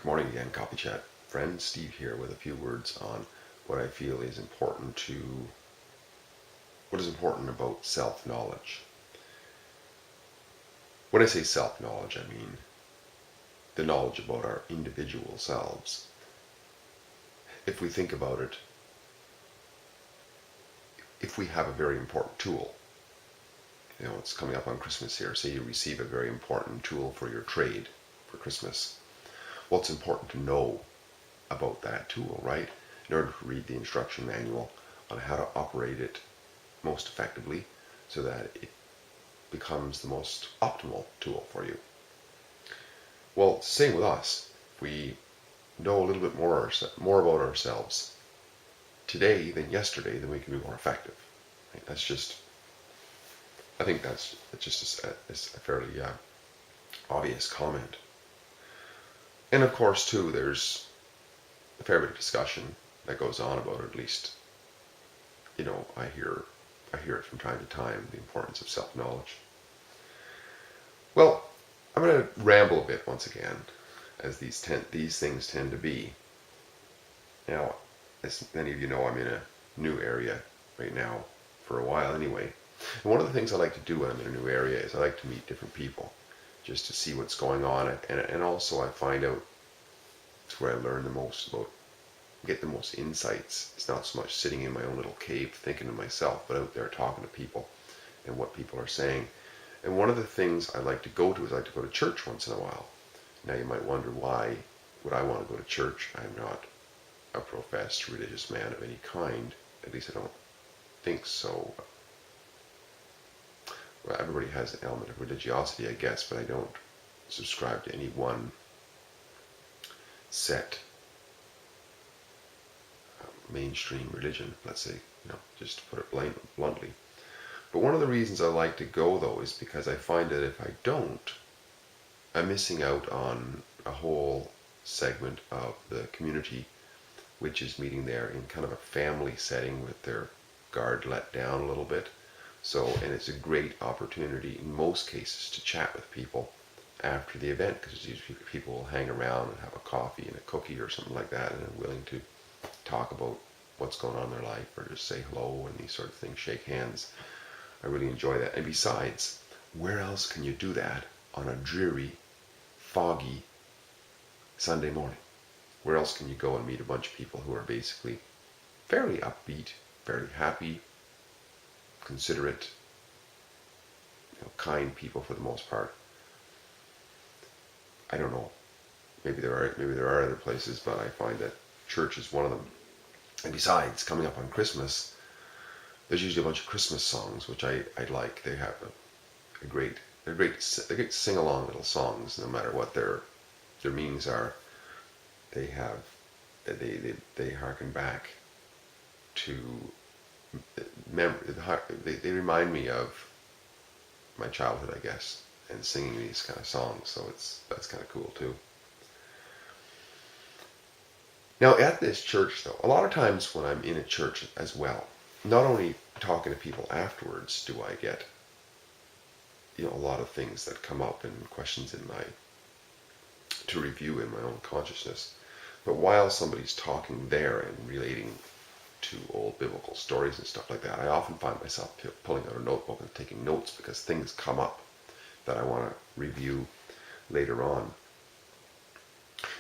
Good morning again, Coffee Chat. Friend Steve here with a few words on what I feel is what is important about self-knowledge. When I say self-knowledge, I mean the knowledge about our individual selves. If we think about it, if we have a very important tool, it's coming up on Christmas here, say you receive a very important tool for your trade for Christmas. Well, it's important to know about that tool, right? In order to read the instruction manual on how to operate it most effectively so that it becomes the most optimal tool for you. Well, same with us. If we know a little bit more about ourselves today than yesterday, then we can be more effective. Right? I think that's just a fairly obvious comment. And of course, too, there's a fair bit of discussion that goes on about it. At least, I hear it from time to time, the importance of self-knowledge. Well, I'm going to ramble a bit once again, as these things tend to be. Now, as many of you know, I'm in a new area right now, for a while anyway. And one of the things I like to do when I'm in a new area is I like to meet different people, just to see what's going on, and also I find out it's where I learn the most about, get the most insights. It's not so much sitting in my own little cave thinking to myself, but out there talking to people and what people are saying. And one of the things I like to go to is I like to go to church once in a while. Now you might wonder, why would I want to go to church? I'm not a professed religious man of any kind. At least I don't think so. Well, everybody has an element of religiosity, I guess, but I don't subscribe to any one set mainstream religion, let's say, just to put it bluntly. But one of the reasons I like to go, though, is because I find that if I don't, I'm missing out on a whole segment of the community which is meeting there in kind of a family setting with their guard let down a little bit. So, and it's a great opportunity in most cases to chat with people after the event, because usually people will hang around and have a coffee and a cookie or something like that, and are willing to talk about what's going on in their life, or just say hello and these sort of things, shake hands. I really enjoy that. And besides, where else can you do that on a dreary, foggy Sunday morning? Where else can you go and meet a bunch of people who are basically fairly upbeat, fairly happy, considerate, kind people for the most part? I don't know. Maybe there are other places, but I find that church is one of them. And besides, coming up on Christmas, there's usually a bunch of Christmas songs, which I like. They have they're great sing-along little songs, no matter what their meanings are. They harken back to they remind me of my childhood, I guess, and singing these kind of songs. So that's kind of cool too. Now at this church, though, a lot of times when I'm in a church as well, not only talking to people afterwards do I get a lot of things that come up and questions to review in my own consciousness, but while somebody's talking there and relating to old biblical stories and stuff like that, I often find myself pulling out a notebook and taking notes, because things come up that I want to review later on.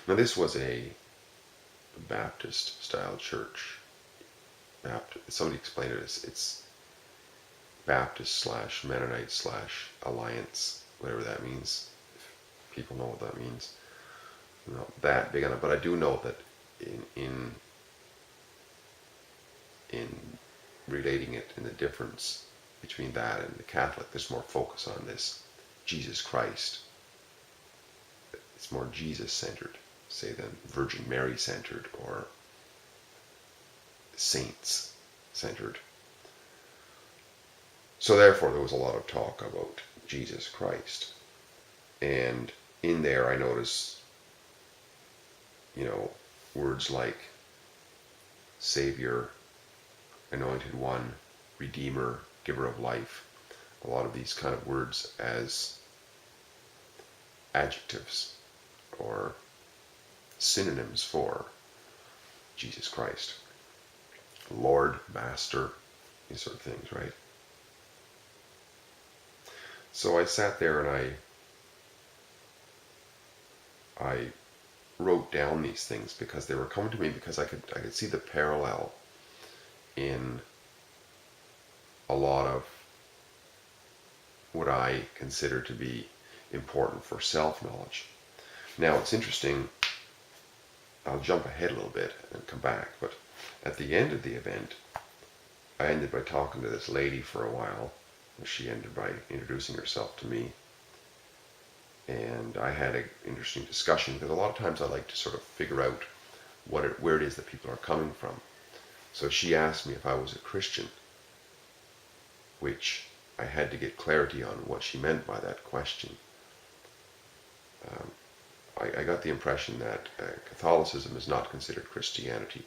Now this was a Baptist style church. Somebody explained it as it's Baptist / Mennonite / Alliance, whatever that means. If people know what that means. I'm not that big on it, but I do know that in relating it, in the difference between that and the Catholic, there's more focus on this Jesus Christ. It's more Jesus-centered, say, than Virgin Mary-centered or saints-centered. So therefore, there was a lot of talk about Jesus Christ. And in there, I noticed, words like Savior, Anointed One, Redeemer, Giver of Life. A lot of these kind of words as adjectives or synonyms for Jesus Christ. Lord, Master, these sort of things, right? So I sat there and I wrote down these things because they were coming to me, because I could see the parallel in a lot of what I consider to be important for self-knowledge. Now it's interesting, I'll jump ahead a little bit and come back, but at the end of the event, I ended by talking to this lady for a while. She ended by introducing herself to me, and I had an interesting discussion, because a lot of times I like to sort of figure out where it is that people are coming from. So she asked me if I was a Christian, which I had to get clarity on what she meant by that question. I got the impression that Catholicism is not considered Christianity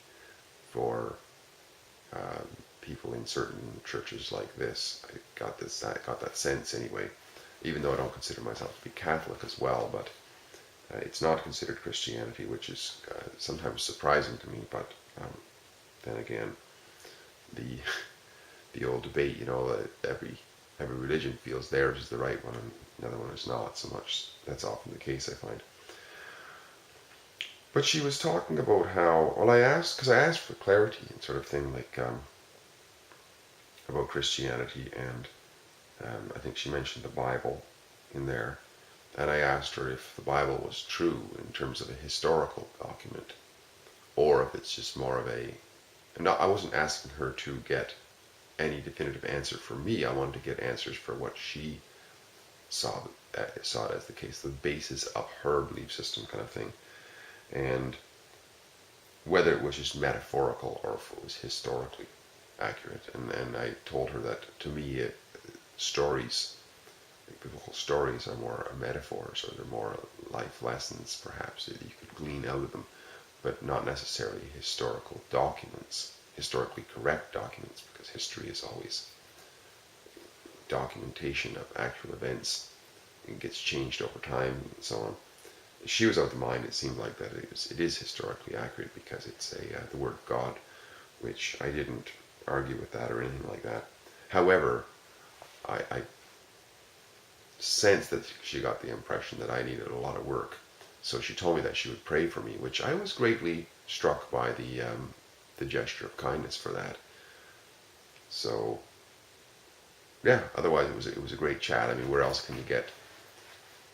for people in certain churches like this. I got that sense anyway, even though I don't consider myself to be Catholic as well, but it's not considered Christianity, which is sometimes surprising to me, but then again, the old debate, every religion feels theirs is the right one and another one is not so much. That's often the case, I find. But she was talking about how, well, I asked for clarity and sort of thing, like about Christianity, and I think she mentioned the Bible in there, and I asked her if the Bible was true in terms of a historical document, or if it's just more of I wasn't asking her to get any definitive answer for me. I wanted to get answers for what she saw it as the case, the basis of her belief system kind of thing, and whether it was just metaphorical or if it was historically accurate. And I told her that, to me, stories, biblical stories, are more metaphors, or they're more life lessons, perhaps, that you could glean out of them, but not necessarily historical documents, historically correct documents, because history is always documentation of actual events. It gets changed over time and so on. She was of the mind, it seemed like, that it is historically accurate because it's the Word of God, which I didn't argue with that or anything like that. However, I sensed that she got the impression that I needed a lot of work. So she told me that she would pray for me, which I was greatly struck by the gesture of kindness for that. So, yeah, otherwise it was a great chat. I mean, where else can you get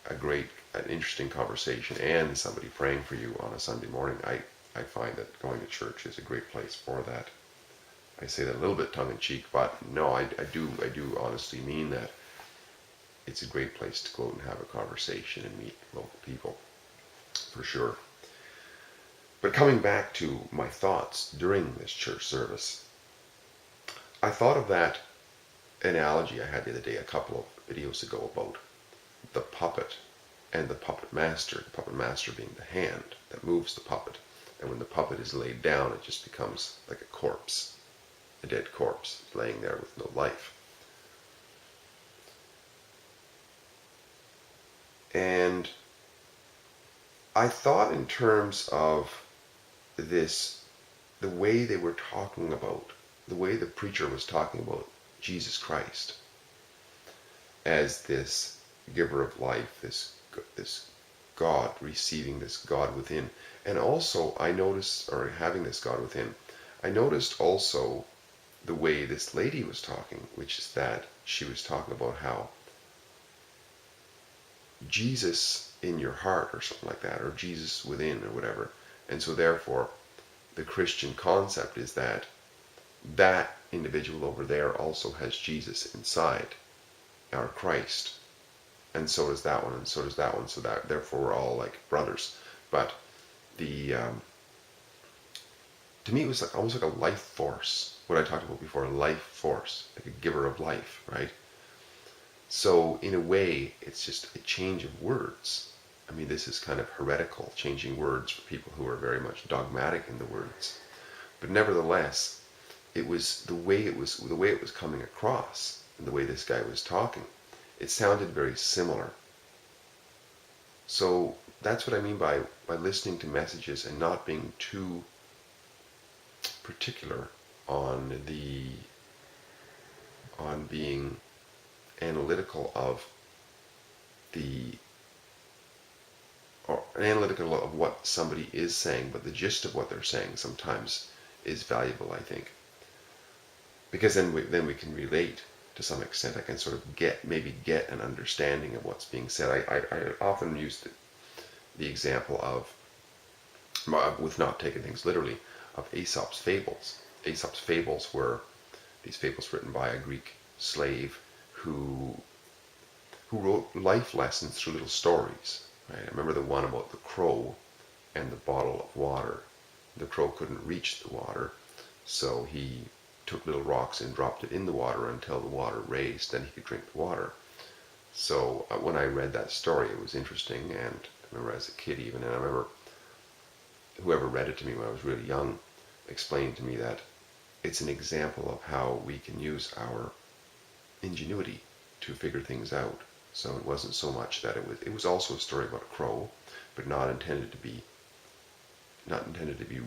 an interesting conversation and somebody praying for you on a Sunday morning? I find that going to church is a great place for that. I say that a little bit tongue-in-cheek, but no, I do honestly mean that. It's a great place to go out and have a conversation and meet local people, for sure. But coming back to my thoughts during this church service, I thought of that analogy I had the other day, a couple of videos ago, about the puppet and the puppet master. The puppet master being the hand that moves the puppet, and when the puppet is laid down, it just becomes like a corpse, a dead corpse, laying there with no life. And I thought in terms of this, the way they were talking about, the way the preacher was talking about Jesus Christ as this giver of life, this God, receiving this God within. And also I noticed, or having this God within, I noticed also the way this lady was talking, which is that she was talking about how Jesus in your heart, or something like that, or Jesus within, or whatever. And so therefore the Christian concept is that that individual over there also has Jesus inside, our Christ, and so does that one, and so does that one, so that therefore we're all like brothers. But the to me it was like, almost like a life force, what I talked about before, a life force, like a giver of life, right? So in a way, it's just a change of words. I mean, this is kind of heretical, changing words for people who are very much dogmatic in the words. But nevertheless, it was the way it was coming across, and the way this guy was talking. It sounded very similar. So that's what I mean by by listening to messages and not being too particular on being analytical of the or analytical of what somebody is saying, but the gist of what they're saying sometimes is valuable, I think, because then we can relate to some extent. I can sort of get an understanding of what's being said. I often use the example of, with not taking things literally, of Aesop's fables. Aesop's fables were these fables written by a Greek slave who wrote life lessons through little stories. Right? I remember the one about the crow and the bottle of water. The crow couldn't reach the water, so he took little rocks and dropped it in the water until the water raised, then he could drink the water. So when I read that story, it was interesting, and I remember as a kid even, and I remember whoever read it to me when I was really young explained to me that it's an example of how we can use our ingenuity to figure things out. So it wasn't so much that it was also a story about a crow, but not intended to be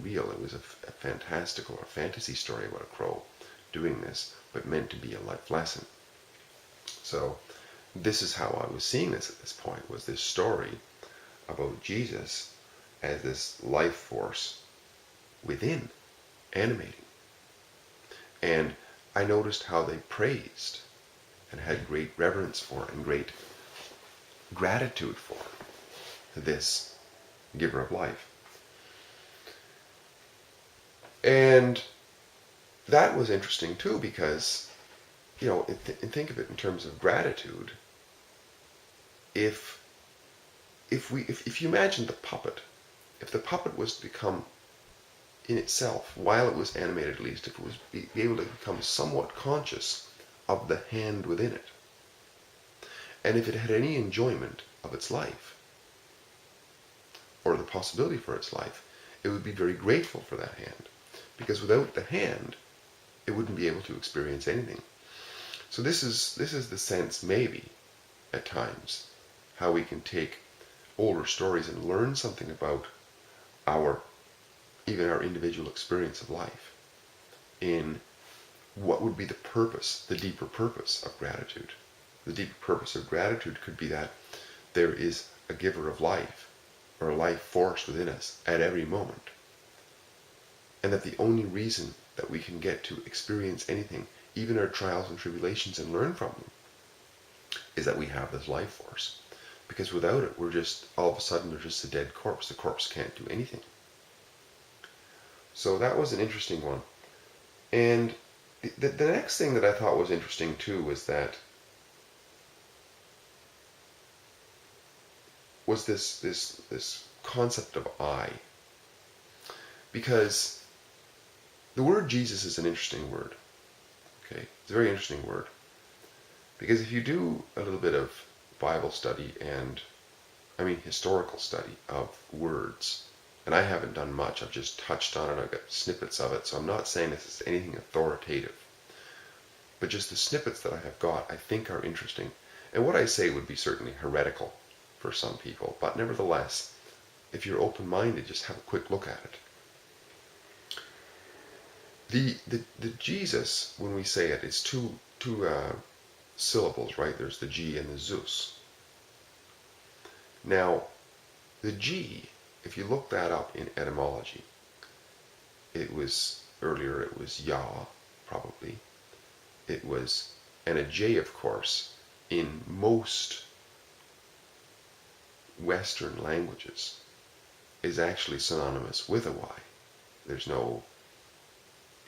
real. It was a fantastical or fantasy story about a crow doing this, but meant to be a life lesson. So this is how I was seeing this at this point, was this story about Jesus as this life force within, animating. And I noticed how they praised and had great reverence for and great gratitude for this giver of life. And that was interesting too, because, and think of it in terms of gratitude. If you imagine the puppet, if the puppet was to become in itself, while it was animated at least, if it was be able to become somewhat conscious of the hand within it, and if it had any enjoyment of its life, or the possibility for its life, it would be very grateful for that hand, because without the hand, it wouldn't be able to experience anything. So this is the sense, maybe, at times, how we can take older stories and learn something about even our individual experience of life, in what would be the purpose, the deeper purpose of gratitude. The deeper purpose of gratitude could be that there is a giver of life, or a life force within us at every moment. And that the only reason that we can get to experience anything, even our trials and tribulations, and learn from them, is that we have this life force. Because without it, we're just, all of a sudden, we're just a dead corpse. The corpse can't do anything. So that was an interesting one. And the next thing that I thought was interesting too was this concept of I. Because the word Jesus is an interesting word. Okay, it's a very interesting word. Because if you do a little bit of Bible study and, historical study of words, and I haven't done much, I've just touched on it, I've got snippets of it, so I'm not saying this is anything authoritative. But just the snippets that I have got, I think are interesting. And what I say would be certainly heretical for some people, but nevertheless, if you're open-minded, just have a quick look at it. The Jesus, when we say it, it's two syllables, right? There's the G and the Zeus. Now, the G, if you look that up in etymology, earlier it was Yah, probably. It was, and a J, of course, in most Western languages is actually synonymous with a Y. There's no,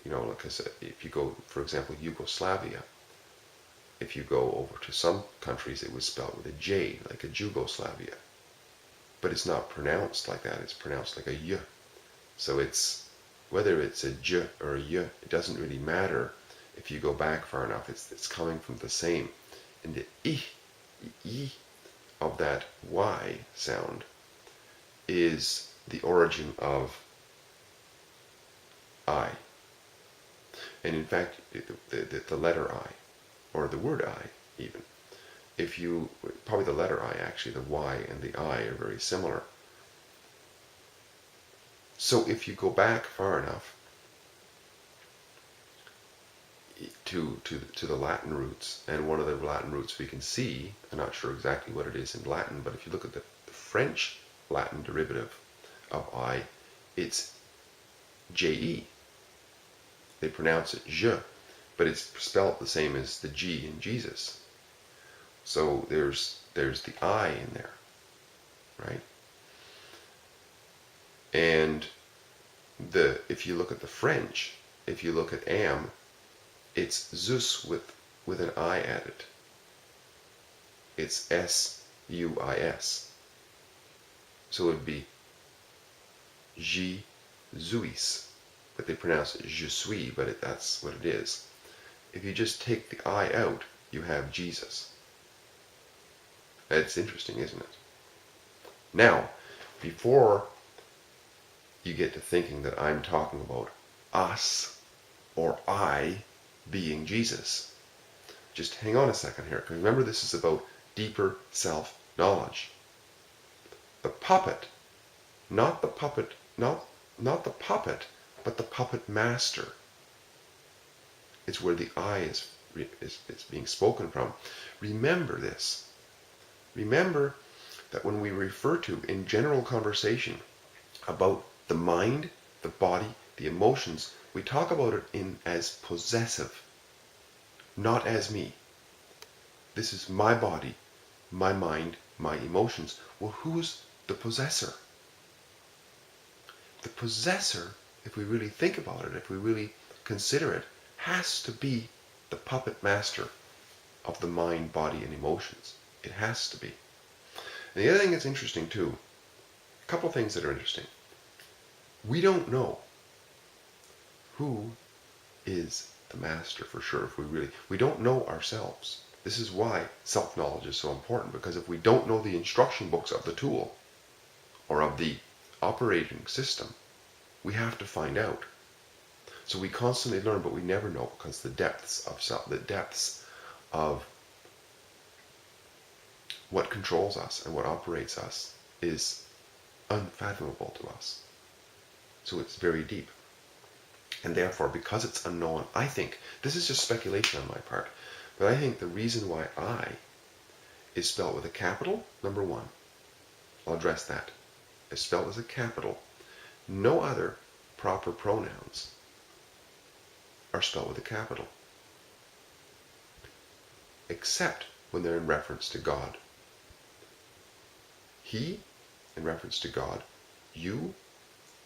like I said, if you go, for example, Yugoslavia, if you go over to some countries, it was spelled with a J, like a Jugoslavia. But it's not pronounced like that, it's pronounced like a Y. So whether it's a J or a Y, it doesn't really matter if you go back far enough. It's coming from the same. And the I of that Y sound is the origin of I. And in fact, the letter I, or the word I even, probably the letter I actually, the Y and the I are very similar. So if you go back far enough to the Latin roots, and one of the Latin roots we can see, I'm not sure exactly what it is in Latin, but if you look at the French Latin derivative of I, it's je. They pronounce it je, but it's spelled the same as the G in Jesus. So there's the I in there, right? And if you look at the French, if you look at am, it's Zeus with an I added. It's S-U-I-S. So it would be J-Suis, but they pronounce it Je suis, but that's what it is. If you just take the I out, you have Jesus. That's interesting, isn't it? Now, before you get to thinking that I'm talking about us or I being Jesus, just hang on a second here, because remember this is about deeper self-knowledge. The puppet, not the puppet, not the puppet, but the puppet master. It's where the I is being spoken from. Remember this. Remember that when we refer to, in general conversation, about the mind, the body, the emotions, we talk about it as possessive, not as me. This is my body, my mind, my emotions. Well, who's the possessor? The possessor, if we really think about it, if we really consider it, has to be the puppet master of the mind, body, and emotions. It has to be. And the other thing that's interesting too, a couple things that are interesting. We don't know who is the master for sure. If we don't know ourselves. This is why self-knowledge is so important, because if we don't know the instruction books of the tool or of the operating system, we have to find out. So we constantly learn, but we never know, because the depths of self, the depths of what controls us and what operates us is unfathomable to us. So it's very deep. And therefore, because it's unknown, I think, this is just speculation on my part, but I think the reason why I is spelled with a capital, number one, I'll address that, is spelled as a capital. No other proper pronouns are spelled with a capital, except when they're in reference to God. He, in reference to God. You,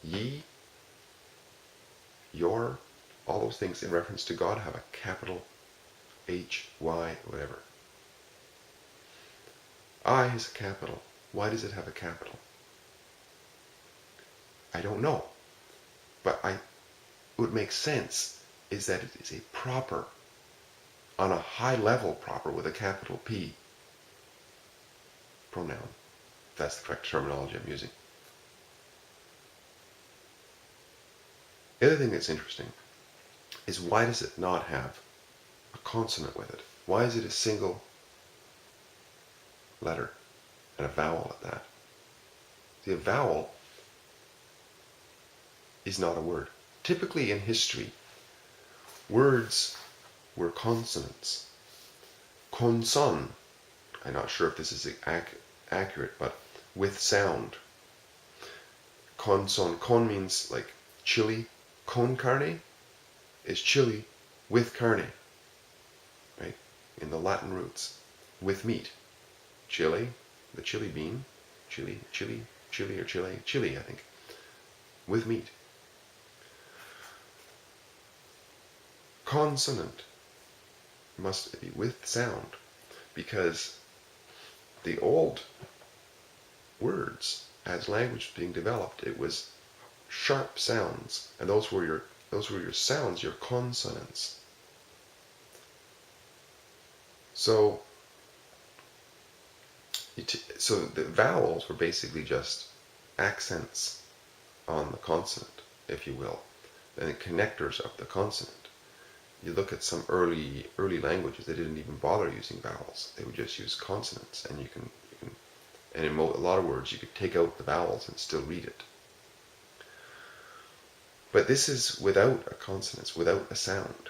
ye, your, all those things in reference to God have a capital H, Y, whatever. I is a capital. Why does it have a capital? I don't know. But it would make sense is that it is a proper, on a high level proper with a capital P pronoun. That's the correct terminology I'm using. The other thing that's interesting is, why does it not have a consonant with it? Why is it a single letter and a vowel at that? See, a vowel is not a word. Typically in history, words were consonants. Conson, I'm not sure if this is accurate, but with sound. Conson, con means like chili. Con carne is chili with carne, right? In the Latin roots, with meat. Chili, the chili bean, chili, I think, with meat. Consonant must be with sound, because the old words, as language was being developed, it was sharp sounds, and those were your sounds, your consonants. So the vowels were basically just accents on the consonant, if you will, and the connectors of the consonant. You look at some early languages, they didn't even bother using vowels. They would just use consonants, and and in a lot of words you could take out the vowels and still read it. But this is without a consonance, without a sound.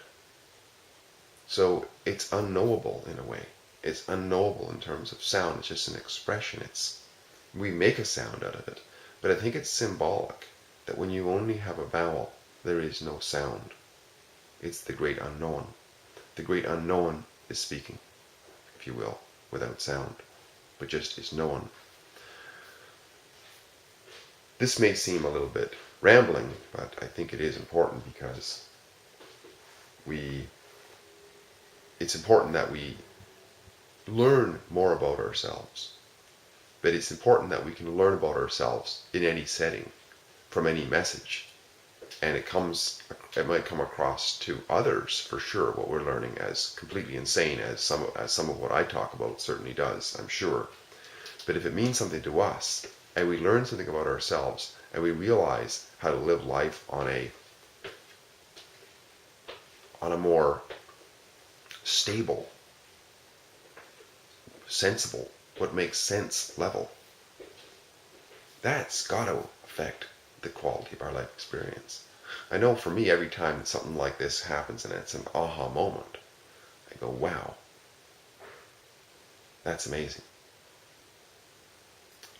So it's unknowable in a way. It's unknowable in terms of sound. It's just an expression. We make a sound out of it. But I think it's symbolic that when you only have a vowel, there is no sound. It's the great unknown. The great unknown is speaking, if you will, without sound, but just is known. This may seem a little bit rambling, but I think it is important because it's important that we learn more about ourselves. But it's important that we can learn about ourselves in any setting, from any message. And it might come across to others, for sure, what we're learning as completely insane, as some of what I talk about certainly does, I'm sure. But if it means something to us, and we learn something about ourselves, and we realize how to live life on a more stable, sensible, what makes sense level, that's got to affect the quality of our life experience. I know for me, every time that something like this happens and it's an aha moment, I go, wow, that's amazing.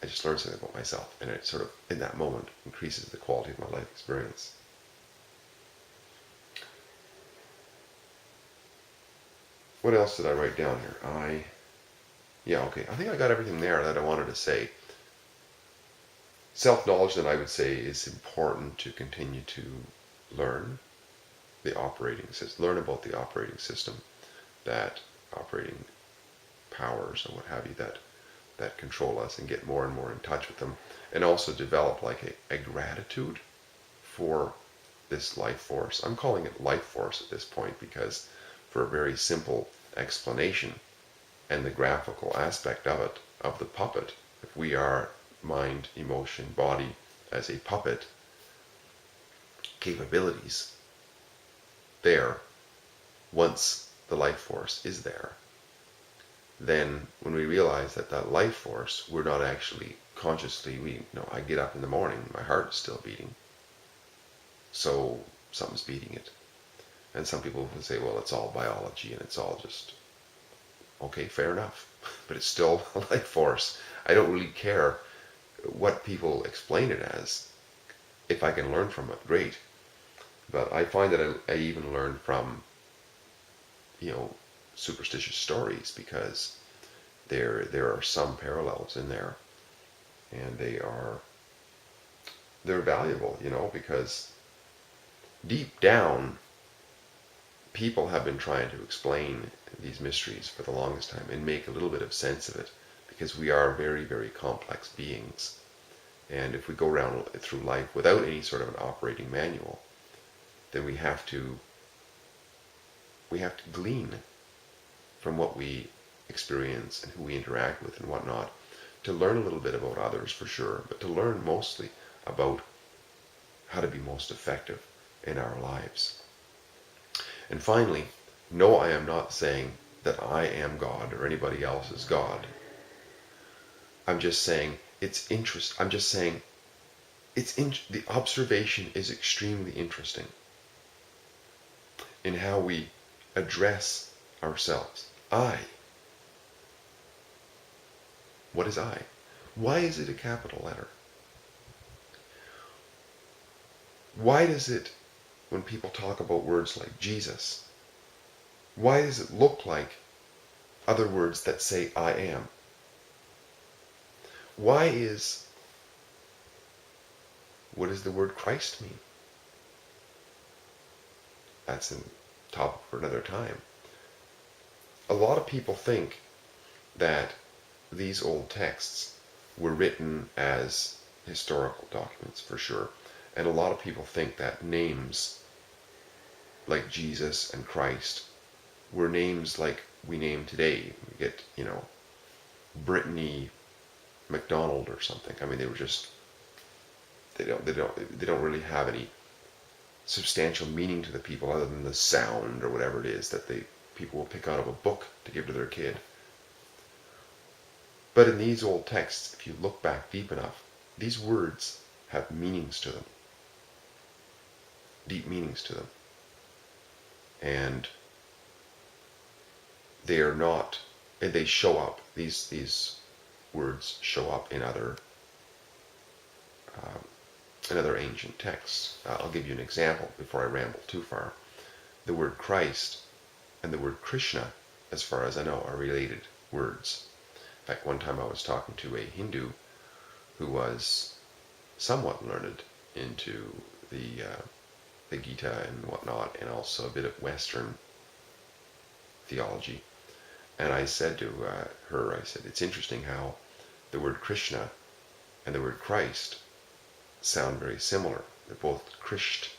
I just learned something about myself, and it sort of, in that moment, increases the quality of my life experience. What else did I write down here? I think I got everything there that I wanted to say. Self-knowledge, then, I would say, is important to continue to learn the operating system, learn about the operating system, that operating powers or what have you that control us, and get more and more in touch with them, and also develop like a gratitude for this life force. I'm calling it life force at this point because, for a very simple explanation and the graphical aspect of it, of the puppet, if we are mind, emotion, body as a puppet, capabilities there, once the life force is there, then when we realize that life force, we're not actually consciously, I get up in the morning, my heart is still beating, so something's beating it. And some people will say, well, it's all biology and it's all just, okay, fair enough, but it's still a life force. I don't really care what people explain it as. If I can learn from it, great. But I find that I even learn from, superstitious stories, because there are some parallels in there, and they're valuable, because deep down, people have been trying to explain these mysteries for the longest time and make a little bit of sense of it, because we are very, very complex beings. And if we go around through life without any sort of an operating manual, then we have to glean from what we experience and who we interact with and whatnot, to learn a little bit about others, for sure, but to learn mostly about how to be most effective in our lives. And finally, no, I am not saying that I am God or anybody else is God. I'm just saying the observation is extremely interesting in how we address ourselves. I. What is I? Why is it a capital letter? Why does it, when people talk about words like Jesus, why does it look like other words that say I am? What does the word Christ mean? That's a topic for another time. A lot of people think that these old texts were written as historical documents, for sure. And a lot of people think that names like Jesus and Christ were names like we name today. We get, Brittany McDonald or something. I mean, they were just, they don't really have any substantial meaning to the people other than the sound or whatever it is that people will pick out of a book to give to their kid. But in these old texts, if you look back deep enough, these words have meanings to them. deep meanings to them. And they are not, and they show up, these words show up in other ancient texts. I'll give you an example before I ramble too far. The word Christ and the word Krishna, as far as I know, are related words. In fact, one time I was talking to a Hindu who was somewhat learned into the Gita and whatnot, and also a bit of Western theology. And I said to her, I said, it's interesting how the word Krishna and the word Christ sound very similar. They're both Krisht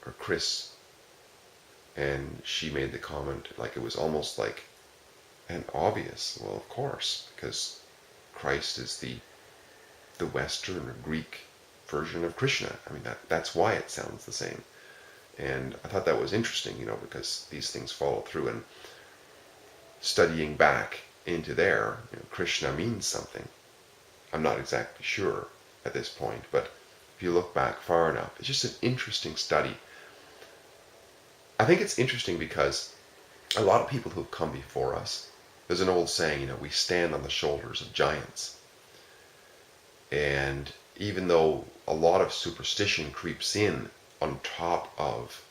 or Chris. And she made the comment like it was almost like an obvious. Well, of course, because Christ is the Western or Greek version of Krishna. I mean, that's why it sounds the same. And I thought that was interesting, because these things follow through. And studying back into there, Krishna means something. I'm not exactly sure at this point, but if you look back far enough, it's just an interesting study. I think it's interesting because a lot of people who've come before us, there's an old saying, we stand on the shoulders of giants. And even though a lot of superstition creeps in on top of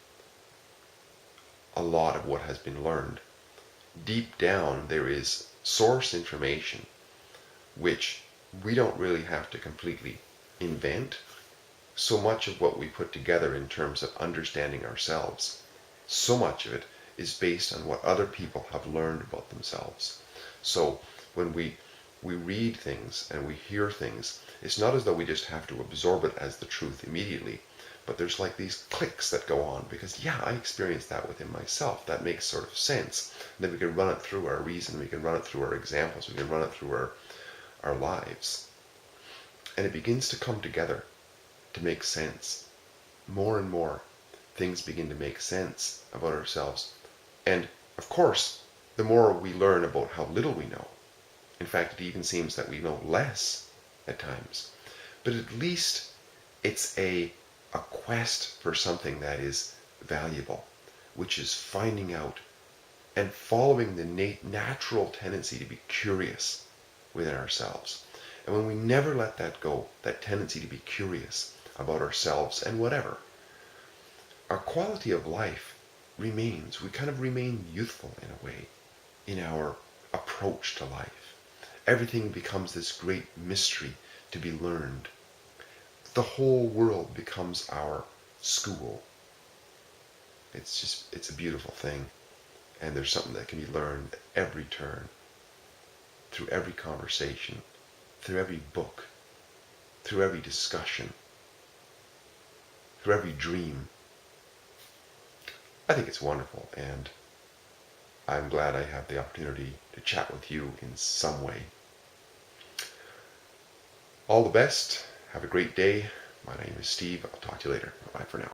a lot of what has been learned, deep down there is source information which we don't really have to completely invent. So much of what we put together in terms of understanding ourselves, so much of it is based on what other people have learned about themselves. So when we read things and we hear things, it's not as though we just have to absorb it as the truth immediately, but there's like these clicks that go on because, yeah, I experienced that within myself. That makes sort of sense. And then we can run it through our reason, we can run it through our examples, we can run it through our lives. And it begins to come together to make sense. More and more things begin to make sense about ourselves. And of course, the more we learn about how little we know, in fact, it even seems that we know less at times, but at least it's a quest for something that is valuable, which is finding out and following the natural tendency to be curious within ourselves. And when we never let that go, that tendency to be curious about ourselves and whatever, our quality of life remains. We kind of remain youthful in a way, in our approach to life. Everything becomes this great mystery to be learned. The whole world becomes our school. It's a beautiful thing. And there's something that can be learned at every turn, through every conversation, through every book, through every discussion, through every dream. I think it's wonderful, and I'm glad I have the opportunity to chat with you in some way. All the best. Have a great day. My name is Steve. I'll talk to you later. Bye for now.